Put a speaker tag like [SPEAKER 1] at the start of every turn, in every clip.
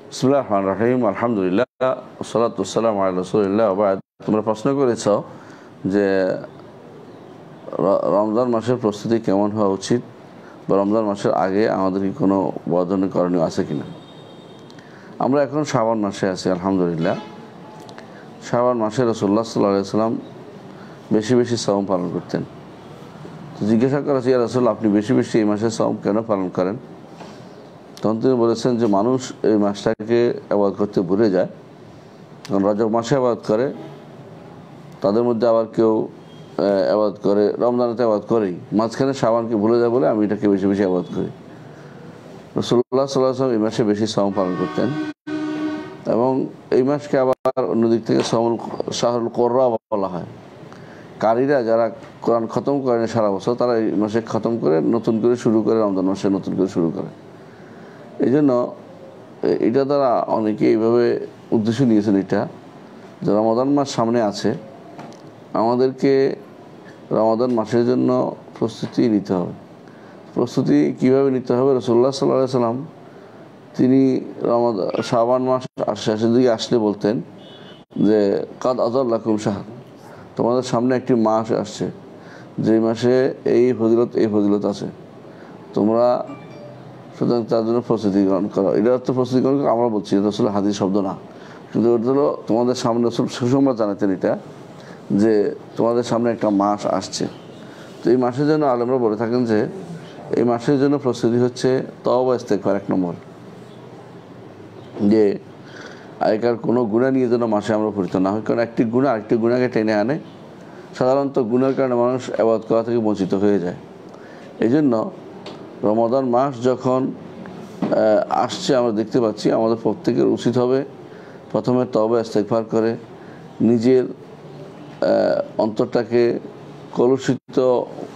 [SPEAKER 1] বিসমিল্লাহির রহমানির রহিম, আলহামদুলিল্লাহ, ওয়াসসালাতু ওয়াসসালামু আলা রাসূলিল্লাহ ওয়া বা'দ। তোমরা প্রশ্ন করেছ যে রমজান মাসের প্রস্তুতি কেমন হওয়া উচিত বা রমজান মাসের আগে আমাদের কি কোনো বর্জনীয় করণীয় আছে কিনা। আমরা এখন শাবান মাসে আছি, আলহামদুলিল্লাহ। শাবান মাসে রাসূলুল্লাহ সাল্লাল্লাহু আলাইহি ওয়াসাল্লাম বেশি বেশি সাওম পালন করতেন। তো জিজ্ঞাসা করা হয়েছে, ইয়া রাসূলুল্লাহ, আপনি বেশি বেশি এই মাসে সাওম কেন পালন করেন? তখন তিনি বলেছেন যে মানুষ এই মাসটাকে ইবাদত করতে ভুলে যায়। কারণ রজব মাসে ইবাদত করে, তাদের মধ্যে আবার কেউ ইবাদত করে রমজানেতে ইবাদত করেই, মাঝখানে শাবানকে ভুলে যায় বলে আমি এটাকে বেশি বেশি ইবাদত করি। রাসূলুল্লাহ সাল্লাল্লাহু আলাইহি ওয়াসাল্লাম এই মাসে বেশি সাওম পালন করতেন এবং এই মাসকে আবার অন্যদিক থেকে শাহরুল কোররা বলা হয়। কারীরা যারা কোরআন খতম করেন সারা বছর, তারা এই মাসে খতম করে নতুন করে শুরু করে, রমজান মাসে নতুন করে শুরু করে। এই জন্য এটা দ্বারা অনেকে এইভাবে উদ্দেশ্য নিয়েছেন এটা যে রমাদান মাস সামনে আছে, আমাদেরকে রমাদান মাসের জন্য প্রস্তুতি নিতে হবে। প্রস্তুতি কিভাবে নিতে হবে? রাসূলুল্লাহ সাল্লাল্লাহু আলাইহি ওয়াসাল্লাম তিনি শাবান মাস শেষের দিকে আসলে বলতেন যে কাদ আযাল্লাকুম শাহর, তোমাদের সামনে একটি মাস আসছে, যে মাসে এই ফজিলত আছে, তোমরা সুতরাং তার জন্য প্রস্তুতি গ্রহণ করো। এটা অর্থ প্রস্তুতি গ্রহণ করো আমরা বলছি, এটা আসলে হাদিস শব্দ না, কিন্তু ওটা হলো তোমাদের সামনে সুসংবাদ জানাতেন এটা, যে তোমাদের সামনে একটা মাস আসছে। তো এই মাসের জন্য আলেমরা বলে থাকেন যে এই মাসের জন্য প্রস্তুতি হচ্ছে তওবা ইস্তেগফার। এক নম্বর, যে আগেকার কোনো গুনাহ নিয়ে যেন মাসে আমরা পরিত না হই, কারণ একটি গুনাহ আরেকটি গুনাহকে টেনে আনে। সাধারণত গুনাহের কারণে মানুষ ইবাদত করা থেকে বঞ্চিত হয়ে যায়। এই জন্য রমাদান মাস যখন আসছে, আমরা দেখতে পাচ্ছি, আমাদের প্রত্যেকের উচিত হবে প্রথমে তওবা ইস্তেগফার করে নিজের অন্তরটাকে কলুষিত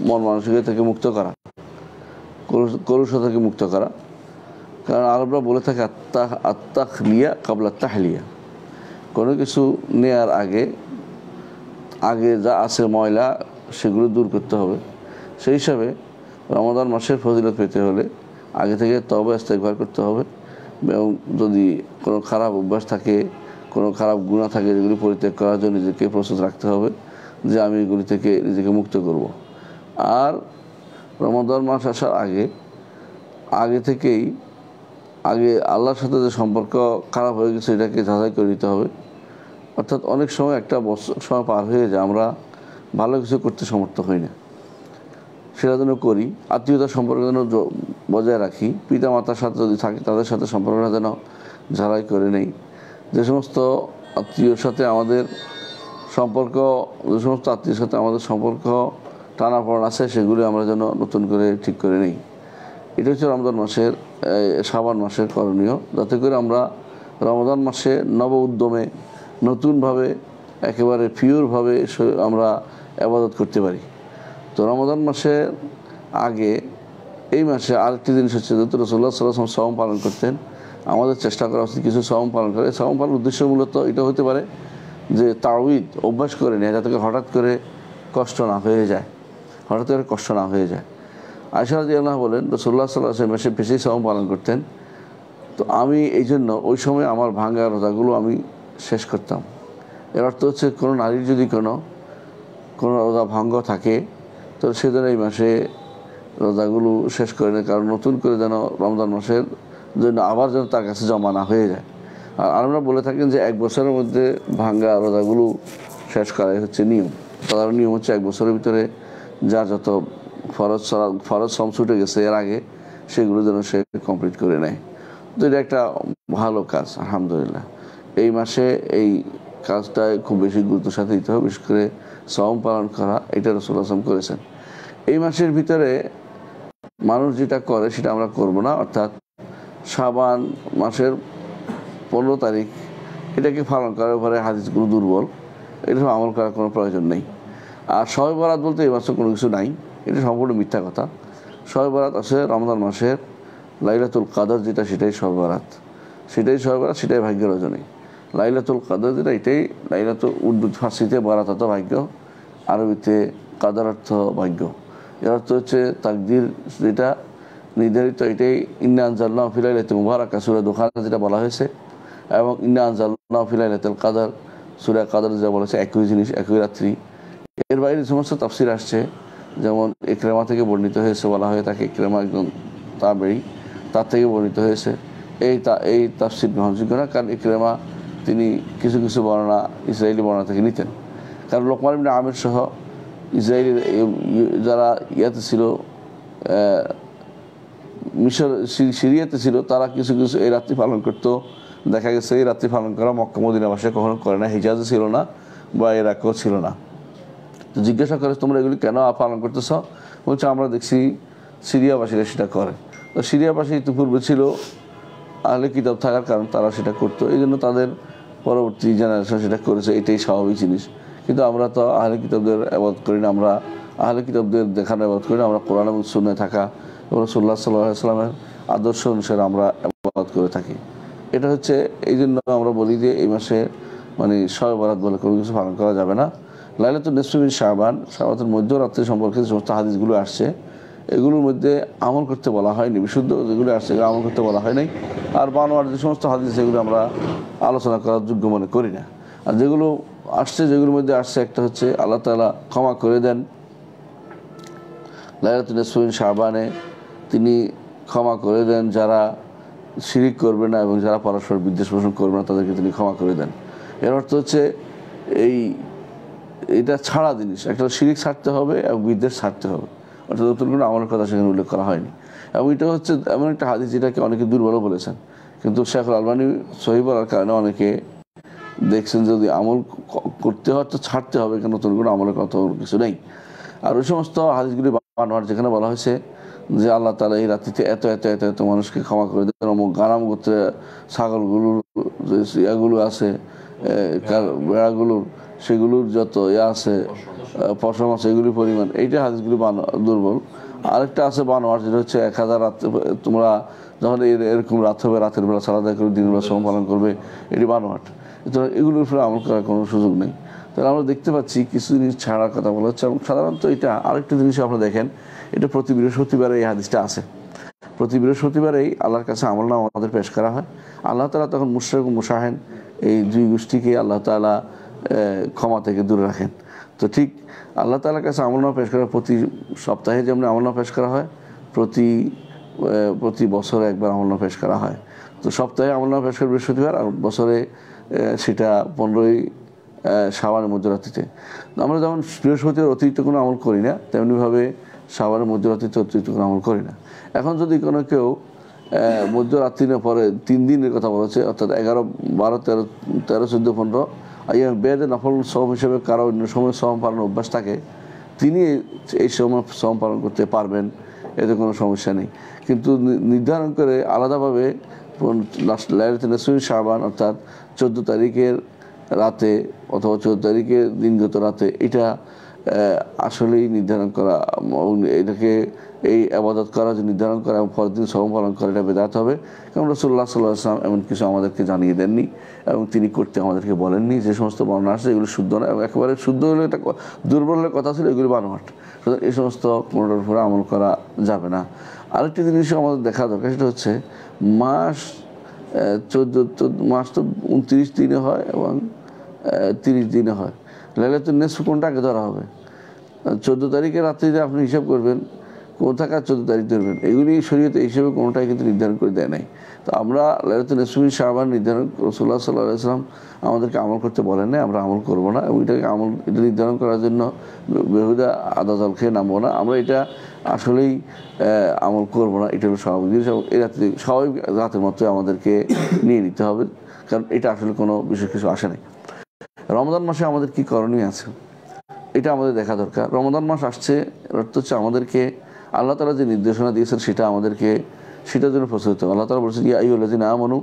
[SPEAKER 1] মন মানসিকতা থেকে মুক্ত করা, কলুষতা থেকে মুক্ত করা। কারণ আরবরা বলে থাকে আত্তাখলিয়া কাবলা তাহলিয়া, কোনো কিছু নেয়ার আগে যা আছে ময়লা সেগুলো দূর করতে হবে। সেই হিসাবে রমাদান মাসের ফজিলত পেতে হলে আগে থেকে তওবা ইস্তেগফার করতে হবে এবং যদি কোনো খারাপ অভ্যাস থাকে, কোনো খারাপ গুনাহ থাকে, যেগুলি পরিত্যাগ করার জন্য নিজেকে প্রস্তুত রাখতে হবে যে আমি এগুলি থেকে নিজেকে মুক্ত করব। আর রমাদান মাস আসার আগে থেকেই আল্লাহর সাথে যে সম্পর্ক খারাপ হয়ে গেছে এটাকে যাচাই করে নিতে হবে। অর্থাৎ অনেক সময় একটা বছর সময় পার হয়ে যায়, আমরা ভালো কিছু করতে সমর্থ হই না, সেটা যেন করি। আত্মীয়তার সম্পর্ক যেন বজায় রাখি, পিতা মাতার সাথে যদি থাকে তাদের সাথে সম্পর্কটা যেন ঝালাই করে নেই। যে সমস্ত আত্মীয়র সাথে আমাদের সম্পর্ক টানাপড়ন আছে, সেগুলি আমরা যেন নতুন করে ঠিক করে নেই। এটা হচ্ছে রমজান মাসের শাবান মাসের করণীয়, যাতে করে আমরা রমজান মাসে নব উদ্যমে নতুনভাবে একেবারে পিওরভাবে আমরা ইবাদত করতে পারি। তো রমজান মাসের আগে এই মাসে আরেকটি জিনিস হচ্ছে, যেহেতু রাসূলুল্লাহ সাল্লাল্লাহু আলাইহি ওয়াসাল্লাম সাওম পালন করতেন, আমাদের চেষ্টা করা উচিত কিছু সাওম পালন করে। সাওম পালনের উদ্দেশ্য মূলত এটা হতে পারে যে তাওয়িদ অভ্যাস করে নেয়, যাতে হঠাৎ করে কষ্ট না হয়ে যায়। আয়েশা রাদিয়াল্লাহু আনহা বলেন রাসূলুল্লাহ সাল্লাল্লাহু আলাইহি ওয়াসাল্লাম মাসে বেশি সাওম পালন করতেন। তো আমি এই জন্য ওই সময় আমার ভাঙা রোজাগুলো আমি শেষ করতাম। এর অর্থ হচ্ছে কোনো নারীর যদি কোনো রোজা ভঙ্গ থাকে, তো সে যেন এই মাসে রোজাগুলো শেষ করে নেয়, কারণ নতুন করে যেন রমজান মাসের জন্য আবার যেন তার কাছে জমা না হয়ে যায়। আর আমরা বলে থাকেন যে এক বছরের মধ্যে ভাঙ্গা রোজাগুলো শেষ করাই হচ্ছে নিয়ম। সাধারণ নিয়ম হচ্ছে এক বছরের ভিতরে যার যত ফরজ শ্রম ছুটে গেছে এর আগে, সেগুলো যেন সে কমপ্লিট করে নেয়। তো এটা একটা ভালো কাজ, আলহামদুলিল্লাহ। এই মাসে এই কাজটায় খুব বেশি গুরুত্বের সাথে দিতে হবে, বিশেষ করে সাওম পালন করা, এটা রাসূলুল্লাহ সাল্লাল্লাহু আলাইহি ওয়াসাল্লাম করেছেন। এই মাসের ভিতরে মানুষ যেটা করে সেটা আমরা করব না, অর্থাৎ শাবান মাসের 15 তারিখ এটাকে পালন করার পরে হাদিসগুলো দুর্বল, এটা আমল করার কোনো প্রয়োজন নেই। আর শবে বরাত বলতে এই মাসে কোনো কিছু নাই, এটা সম্পূর্ণ মিথ্যা কথা। শবে বরাত আছে রমজান মাসের লাইলাতুল কাদর, যেটা সেটাই শবে বরাত, সেটাই ভাগ্যের রজনী। লাইলাতুল কাদর যেটা, এটাই লাইলাতুল উর্দু ফার্সিতে বরাত অর্থ ভাগ্য, আরবিতে কাদর অর্থ ভাগ্য। এর অর্থ হচ্ছে তাকদির, যেটা নির্ধারিত এটাই ইন্না আনজালনাহু ফি লাইলাতিন মুবারাকা সূরা দুখানে যেটা বলা হয়েছে, এবং ইন্না আনজালনাহু ফি লাইলাতিল কদর সূরা কদর যেটা বলা হয়েছে একই জিনিস একই রাত্রি। এর বাইরে সমস্ত তাফসির আসছে, যেমন ইকরামা থেকে বর্ণিত হয়েছে, বলা হয় তাকে ইকরামা একজন তাবেঈ, তার থেকে বর্ণিত হয়েছে। এই তাফসির গ্রহণযোগ্য না, কারণ ইকরামা তিনি কিছু কিছু বর্ণনা ইসরায়েলি বর্ণনা থেকে নিতেন। কারণ লোকমান ইবনে আমির সহ ইসরায়েলের যারা ইয়াতে ছিল, মিশর সিরিয়াতে ছিল, তারা কিছু কিছু এই রাত্রি পালন করতো। দেখা গেছে এই রাত্রি পালন করা মক্কা মদিনা বাসে কখনো করে না, হিজাজে ছিল না বা ইরাকেও ছিল না। তো জিজ্ঞাসা করে তোমরা এগুলি কেন পালন করতেছ? বলছে আমরা দেখছি সিরিয়াবাসীরা সেটা করে। তো সিরিয়াবাসী ইতিপূর্বে ছিল আহলে কিতাব থাকার কারণ তারা সেটা করতো, এই জন্য তাদের পরবর্তী জেনারেশন সেটা করেছে, এটাই স্বাভাবিক জিনিস। কিন্তু আমরা তো আহলে কিতাবদের আবাদ করি না, আমরা আহলে কিতাবদের দেখানো আবাদ করি না, আমরা কোরআন এবং সুন্নাহয় থাকা এবং রাসূলুল্লাহ সাল্লাল্লাহু আলাইহি ওয়াসাল্লামের আদর্শ অনুসারে আমরা আবাদ করে থাকি। এটা হচ্ছে এই জন্য আমরা বলি যে এই মাসে মানে শবে বরাত বলে কোনো কিছু পালন করা যাবে না। লাইলাতুন নিসফি মিন শাবান, শাবানের মধ্যরাত্রি সম্পর্কে যে সমস্ত হাদিসগুলো আসছে এগুলোর মধ্যে আমল করতে বলা হয়নি, বিশুদ্ধ যেগুলো আসছে এগুলো আমল করতে বলা হয় নাই। আর বানোয়ার যে সমস্ত হাদিস সেগুলো আমরা আলোচনা করার যোগ্য মনে করি না। আর যেগুলো আসছে, যেগুলোর মধ্যে আসছে একটা হচ্ছে আল্লাহ তাআলা ক্ষমা করে দেন লাইলাতুন নিসফি মিন শাবানে, তিনি ক্ষমা করে দেন যারা শিরিক করবে না এবং যারা পরস্পর বিদ্বেষ পোষণ করবে না তাদেরকে তিনি ক্ষমা করে দেন। এর অর্থ হচ্ছে এটা ছাড়া জিনিস, একটা শিরিক ছাড়তে হবে এবং বিদ্বেষ ছাড়তে হবে, অর্থাৎ নতুন কোনো আমলের কথা সেখানে উল্লেখ করা হয়নি। এবং এটা হচ্ছে এমন একটা হাদিস যেটাকে অনেকে দুর্বলও বলেছেন, কিন্তু শেখুল আলবানী সহিহ বলার কারণে অনেকে দেখছেন যদি আমল করতে হয় তো ছাড়তে হবে, কারণ নতুন কোনো আমলের কথা কিছু নেই। আর ওই সমস্ত হাদিসগুলি বানোয়ার যেখানে বলা হয়েছে যে আল্লাহ তাআলা এই রাত্রিতে এত এত এত এত মানুষকে ক্ষমা করে দেন, অমুক গানাম গোত্রে ছাগলগুলোর যে ইয়াগুলো আছে, বেড়াগুলোর সেগুলোর যত আছে পশম আছে এগুলির পরিমাণ, এইটা হাদিসগুলি দুর্বল। আরেকটা আছে বানোয়ার, যেটা হচ্ছে 1000 রাত তোমরা যখন এরকম রাত হবে রাতের বেলা সালাদ করে দিনের বেলা শ্রম পালন করবে, এটি বানোয়াট। এগুলোর উপরে আমল করার কোনো সুযোগ নেই। তাহলে আমরা দেখতে পাচ্ছি কিছু জিনিস ছাড়ার কথা বলা হচ্ছে। এবং সাধারণত এটা আরেকটা জিনিস আপনারা দেখেন, এটা প্রতি বৃহস্পতিবারে এই হাদিসটা আছে, প্রতি বৃহস্পতিবারেই আল্লাহর কাছে আমলনামা আমাদের পেশ করা হয়। আল্লাহ তাআলা তখন মুশরিক ও মুশাহিন এই দুই গোষ্ঠীকে আল্লাহ তাআলা ক্ষমা থেকে দূরে রাখেন। তো ঠিক আল্লাহ তাআলার কাছে আমলনামা পেশ করা প্রতি সপ্তাহে যেমন আমলনামা পেশ করা হয়, প্রতি বছরে একবার আমলনামা পেশ করা হয়। তো সপ্তাহে আমলনামা পেশ করা বৃহস্পতিবার, আর বছরে সেটা 15ই শাবানের মধ্যরাত্রিতে। আমরা যেমন বৃহস্পতিবার অতিরিক্ত কোনো আমল করি না, তেমনিভাবে শাবানের মধ্যরাত্রিতে অতিরিক্ত কোনো আমল করি না। এখন যদি কোনো কেউ মধ্যরাত্রি না পরে 3 দিনের কথা বলেছে, অর্থাৎ 11, 12, 13, 14, 15 বেদে নফল সওম হিসেবে কারো অন্য সময় সওম পালনের অভ্যাস থাকে, তিনি এই সময় সওম পালন করতে পারবেন, এতে কোনো সমস্যা নেই। কিন্তু নির্ধারণ করে আলাদাভাবে লাইলাতুন নিসফি মিন শাবান অর্থাৎ 14 তারিখের রাতে অথবা 14 তারিখের দিনগত রাতে, এটা আসলেই নির্ধারণ করা, এটাকে এই আবাদত করা যে নির্ধারণ করা এবং পরের দিন সওম পালন করা, এটা বেদাত হবে। কারণ রাসূলুল্লাহ সাল্লাল্লাহু আলাইহি ওয়াসাল্লাম এমন কিছু আমাদেরকে জানিয়ে দেননি এবং তিনি করতে আমাদেরকে বলেননি। যে সমস্ত বর্ণনা আসছে এগুলো শুদ্ধ না, এবং একেবারে শুদ্ধ হলে এটা দুর্বলের কথা ছিল, এগুলি বানোয়াট। সুতরাং এই সমস্ত কোনোটার উপরে আমল করা যাবে না। আরেকটি জিনিস আমাদের দেখা দরকার, সেটা হচ্ছে মাস 14 তো 29 দিনে হয় এবং 30 দিনে হয়। লাইলাতুন নিসফ কোনটা আগে ধরা হবে? 14 তারিখের রাত্রিতে আপনি হিসাব করবেন, কোথাকার 14 তারিখ ধরবেন, এগুলি শরীয়তে হিসেবে কোনোটাই কিন্তু নির্ধারণ করে দেয় নাই। তো আমরা লাইলাতুন নিসফি মিন শাবান নির্ধারণ রাসূলুল্লাহ সাল্লাল্লাহু আলাইহি ওয়াসাল্লাম আমাদেরকে আমল করতে বলেন না, আমরা আমল করব না। এবং এটা নির্ধারণ করার জন্য বেহুদা আদা জল খেয়ে নামবো না, আমরা এটা আসলেই আমল করব না। এটা হলো স্বাভাবিক জিনিস, এবং এই রাত্রি স্বাভাবিক রাতের মতোই আমাদেরকে নিয়ে নিতে হবে, কারণ এটা আসলে কোনো বিশেষ কিছু আসে নাই। রমজান মাসে আমাদের কি করণীয় আছে এটা আমাদের দেখা দরকার। রমজান মাস আসছে, অর্থ হচ্ছে আমাদেরকে আল্লাহ তাআলা যে নির্দেশনা দিয়েছেন সেটা আমাদেরকে সেটার জন্য প্রস্তুত হতে হবে। আল্লাহ তাআলা বলেছেন, ইয়া আইয়ুহাল্লাযীনা আমানু,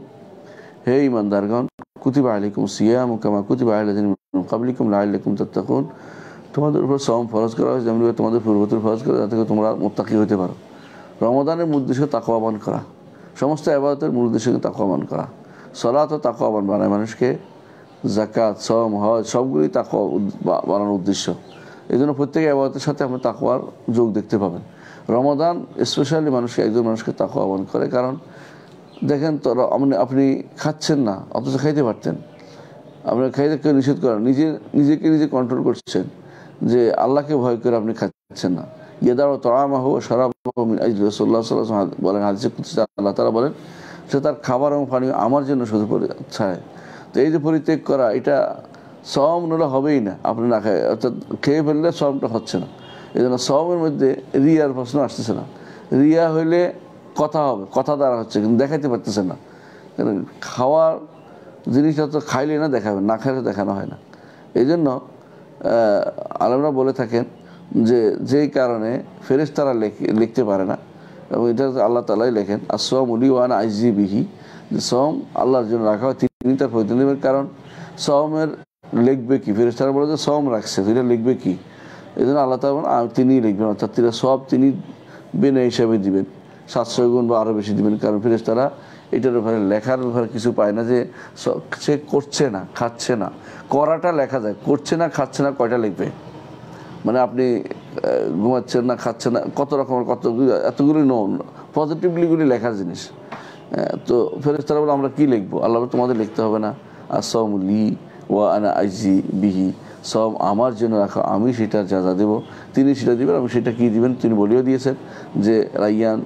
[SPEAKER 1] হে ঈমানদারগণ, কুতিবা আলাইকুমুস সিয়ামু কামা কুতিবা আলাল লাযীনা মিন ক্বাবলিকুম লাআল্লাকুম তাত্তাকুন, তোমাদের উপর সওম ফরজ করা হয়েছে যেমন তোমাদের পূর্ববর্তীদের ফরজ করা, যাতে তোমরা মুত্তাকি হতে পারো। রমাদানের মূল উদ্দেশ্য তাকওয়াবান করা, সমস্ত ইবাদতের মূল উদ্দেশ্য তাকওয়াবান করা। সালাতও তাকওয়াবান বানায় মানুষকে, যাকাত, সওম, হজ সবগুলি তাকওয়া বানানোর উদ্দেশ্য। এই জন্য প্রত্যেক ইবাদতের সাথে আপনি তাকওয়ার যোগ দেখতে পাবেন। রমাদান স্পেশালি মানুষকে একজন মানুষকে তাকওয়াবান করে। কারণ দেখেন তো আপনি খাচ্ছেন না অথচ খাইতে পারতেন, আপনার খাইতে কেউ নিষেধ করেন, নিজেকে নিজে কন্ট্রোল করছেন যে আল্লাহকে ভয় করে আপনি খাচ্ছেন না। ইয়েদাও তাআমাহু ওয়া শারাবাহু মিন আজলি রাসূলুল্লাহ সাল্লাল্লাহু আলাইহি ওয়াসাল্লাম বলেন, হাদিসে কুদসি আল্লাহ তাআলা বলেন সে তার খাবার এবং পানি আমার জন্য শুধু চায়। তো এই যে পরিত্যাগ করা, এটা সওম নলে হবেই না, আপনি না খায় অর্থাৎ খেয়ে ফেললে সওমটা হচ্ছে না। এই জন্য সওমের মধ্যে রিয়ার প্রশ্ন আসতেছে না। রিয়া হইলে কথা হবে, কথা দ্বারা হচ্ছে, কিন্তু দেখাইতে পারতেছে না। কারণ খাওয়ার জিনিসটা তো খাইলে না দেখাবে, না খাইলে দেখানো হয় না। এই জন্য আলেমরা বলে থাকেন যে যেই কারণে ফেরেশতারা লিখতে পারে না, এবং এটা আল্লাহ তাআলাই লেখেন আসওয়ামু লি ওয়া আনা আজজি বিহি, যে সওম আল্লাহর জন্য রাখা হয়, তিনি তার প্রতিদান দেবেন। কারণ সওমের লিখবে কি, ফেরেশতারা বলে যে সওম রাখছে তো এটা লিখবে কি, এই জন্য আল্লাহ তাআলা তিনিই লিখবেন, অর্থাৎ সব তিনি বিনা হিসাবে দিবেন, 700 গুণ বা আরও বেশি দিবেন। কারণ ফেরেশতারা এটার ব্যাপারে লেখার ব্যাপারে কিছু পায় না, যে সে করছে না খাচ্ছে না, করাটা লেখা যায়, করছে না খাচ্ছে না কয়টা লিখবে, মানে আপনি ঘুমাচ্ছেন না খাচ্ছেন না কত রকমের এতগুলি পজিটিভলিগুলি লেখার জিনিস। তো ফেরেশতারা বলে আমরা কি লিখবো, আল্লাহ তোমাদের লিখতে হবে না, আসওয়ামু লি ওয়া আনা আজজি বিহি, সওম আমার জন্য রাখা, আমি সেটার যাজা দেবো, তিনি সেটা দিবেন। এবং সেটা কি দিবেন তিনি বলেও দিয়েছেন যে রাইয়ান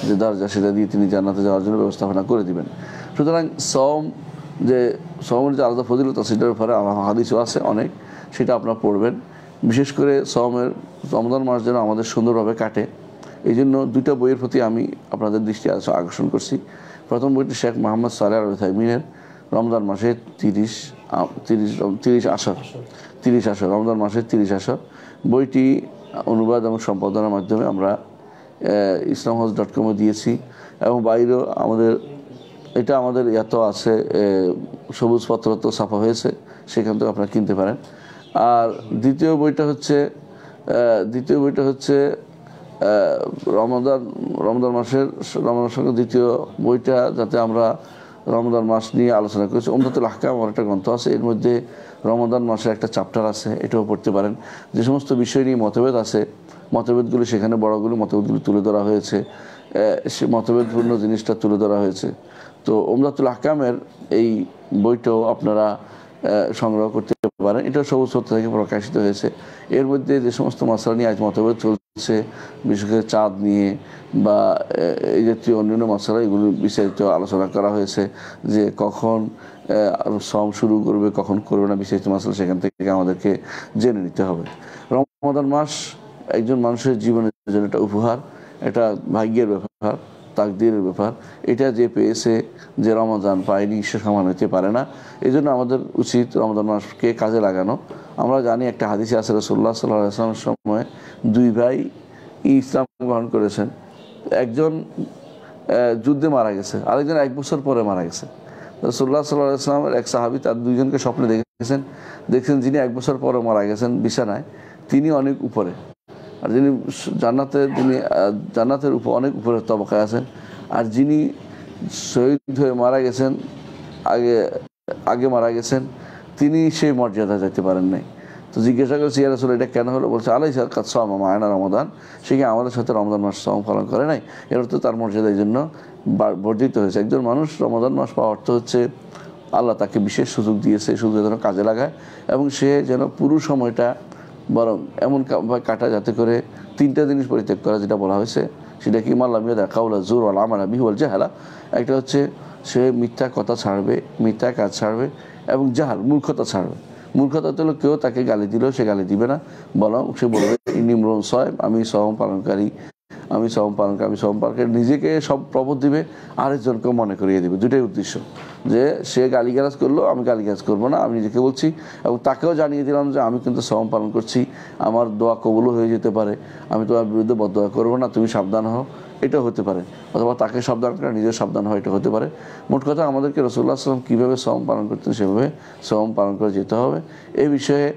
[SPEAKER 1] যে দরজা, সেটা দিয়ে তিনি জান্নাতে যাওয়ার জন্য ব্যবস্থাপনা করে দিবেন। সুতরাং সওমের যে আলাদা ফজিলত সেটার ব্যাপারে হাদিসও আছে অনেক, সেটা আপনারা পড়বেন। বিশেষ করে রমজান মাস যেন আমাদের সুন্দরভাবে কাটে, এই জন্য দুইটা বইয়ের প্রতি আমি আপনাদের দৃষ্টি আকর্ষণ করছি। প্রথম বইটি শেখ মোহাম্মদ সালেহ আল উসাইমিনের রমজান মাসে 30 আসর, রমজান মাসের 30 আসর। বইটি অনুবাদ এবং সম্পাদনার মাধ্যমে আমরা islamhouse.com দিয়েছি, এবং বাইরেও আমাদের এত আছে, সবুজ পত্র তো ছাপা হয়েছে, সেখান থেকে আপনারা কিনতে পারেন। আর দ্বিতীয় বইটা হচ্ছে রমজান মাসের সঙ্গে দ্বিতীয় বইটা, যাতে আমরা রমজান মাস নিয়ে আলোচনা করেছি। উমদাতুল আহকাম আমার একটা গ্রন্থ আছে, এর মধ্যে রমজান মাসের একটা চ্যাপ্টার আছে, এটাও পড়তে পারেন। যে সমস্ত বিষয় নিয়ে মতভেদ আছে, মতভেদগুলি সেখানে বড়গুলি মতভেদগুলি তুলে ধরা হয়েছে, সে মতভেদপূর্ণ জিনিসটা তুলে ধরা হয়েছে। তো উমদাতুল আহকামের এই বইটাও আপনারা সংগ্রহ করতে পারেন, এটা সবুজ পত্র থেকে প্রকাশিত হয়েছে। এর মধ্যে যে সমস্ত মশলা নিয়ে আজ মতভেদ চলছে, বিশেষ করে চাঁদ নিয়ে বা এই জাতীয় অন্যান্য মশলা, এগুলো বিস্তারিত আলোচনা করা হয়েছে, যে কখন সওম শুরু করবে কখন করবে না, বিস্তারিত মশলা সেখান থেকে আমাদেরকে জেনে নিতে হবে। রমাদান মাস একজন মানুষের জীবনের জন্য একটা উপহার, এটা ভাগ্যের ব্যাপার, তাকদীরের ব্যাপার। এটা যে পেয়েছে, যে রমজান পায়নি, সে সমান হতে পারে না। এই জন্য আমাদের উচিত রমজান মাসকে কাজে লাগানো। আমরা জানি একটা হাদিসে আছে, রাসূলুল্লাহ সাল্লাল্লাহু আলাইহি ওয়াসাল্লামের সময় 2 ভাই ইসলাম গ্রহণ করেছেন। একজন যুদ্ধে মারা গেছে, আরেকজন 1 বছর পরে মারা গেছে। রাসূলুল্লাহ সাল্লাল্লাহু আলাইহি ওয়াসাল্লামের এক সাহাবী তার দুইজনকে স্বপ্নে দেখছেন যিনি 1 বছর পরে মারা গেছেন বিছানায়, তিনি অনেক উপরে, আর যিনি জান্নাতের উপর অনেক উপরের তবকায় আছেন। আর যিনি শহীদ হয়ে মারা গেছেন, আগে মারা গেছেন, তিনি সেই মর্যাদা যেতে পারেন নাই। তো জিজ্ঞাসা করেছি, ইয়া রাসূল এটা কেন হলো? বলছে আলাইসা কাদ সামা মা'ানা রমাদান, সে কি আমাদের সাথে রমজান মাস সওম পালন করে নাই? এর অর্থ তার মর্যাদা এই জন্য বর্ধিত হয়েছে। একজন মানুষ রমজান মাস পাওয়ার অর্থ হচ্ছে আল্লাহ তাকে বিশেষ সুযোগ দিয়েছে, সুযোগ যেন কাজে লাগায়, এবং সে যেন পুরো সময়টা বরং এমন কাটা যাতে করে 3টা জিনিস পরিত্যাগ করা, যেটা বলা হয়েছে সেটা কি মাল্লাম ইয়াদা কাউলা জুর ওয়াল আমালা বিহি ওয়াল জাহালা। একটা হচ্ছে সে মিথ্যা কথা ছাড়বে, মিথ্যা কাজ ছাড়বে, এবং জাহাল মূর্খতা ছাড়বে। মূর্খতা হলো কেউ তাকে গালি দিলেও সে গালি দিবে না, বরং সে বলবে ইন্নিমরুন সায়েম, আমি সওম পালনকারী, আমি সওম পালনকারী, নিজেকে সব প্রবোধ দিবে, আরেকজনকেও মনে করিয়ে দিবে। দুটাই উদ্দেশ্য, যে সে গালিগালাজ করলো, আমি গালিগালাজ করবো না, আমি নিজেকে বলছি, এবং তাকেও জানিয়ে দিলাম যে আমি কিন্তু সওম পালন করছি, আমার দোয়া কবুলও হয়ে যেতে পারে, আমি তোমার বিরুদ্ধে বদদোয়া করবো না, তুমি সাবধান হও, এটা হতে পারে। অথবা তাকে সাবধান করে নিজের সাবধান হয়, এটা হতে পারে। মোট কথা আমাদেরকে রাসূলুল্লাহ সাল্লাল্লাহু আলাইহি ওয়াসাল্লাম কীভাবে সওম পালন করতেন সেভাবে সওম পালন করে যেতে হবে। এই বিষয়ে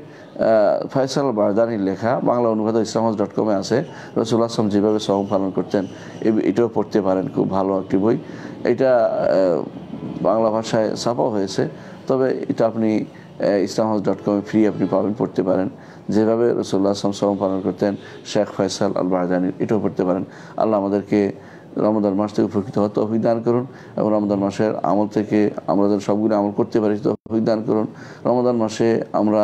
[SPEAKER 1] ফয়সাল বারদানির লেখা বাংলা অনুবাদ islamhouse.com আছে। রাসূলুল্লাহ সাল্লাল্লাহু আলাইহি ওয়াসাল্লাম যেভাবে সওম পালন করতেন এটাও পড়তে পারেন, খুব ভালো একটি বই। এটা বাংলা ভাষায় ছাপাও হয়েছে, তবে এটা আপনি islamhouse.com ফ্রি আপনি পাবেন, পড়তে পারেন। যেভাবে রাসূলুল্লাহ সাল্লাল্লাহু আলাইহি ওয়াসাল্লাম পালন করতেন শেখ ফয়সাল আল বাহদানি, এটাও পড়তে পারেন। আল্লাহ আমাদেরকে রমজান মাস থেকে উপকৃত হওয়ার তৌফিক দান করুন এবং রমজান মাসের আমল থেকে আমরা যেন সবগুলো আমল করতে পারি তৌফিক দান করুন। রমজান মাসে আমরা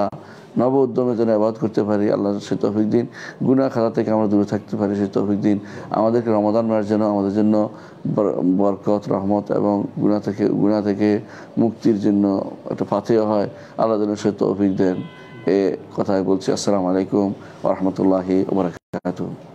[SPEAKER 1] নব উদ্যমে যেন ইবাদত করতে পারি, আল্লাহ সে তৌফিক দিন। গুনাহ খাতা থেকে আমরা দূরে থাকতে পারি, সে তৌফিক দিন। আমাদেরকে রমজান মাস যেন আমাদের জন্য বরকত, রহমত এবং গুনাহ থেকে মুক্তির জন্য একটা ফাতিহা হয়, আল্লাহ যেন সে তৌফিক দেন। এ কথাই বলছি। আসসালামু আলাইকুম ওয়া রাহমাতুল্লাহি ওয়া বারাকাতুহু।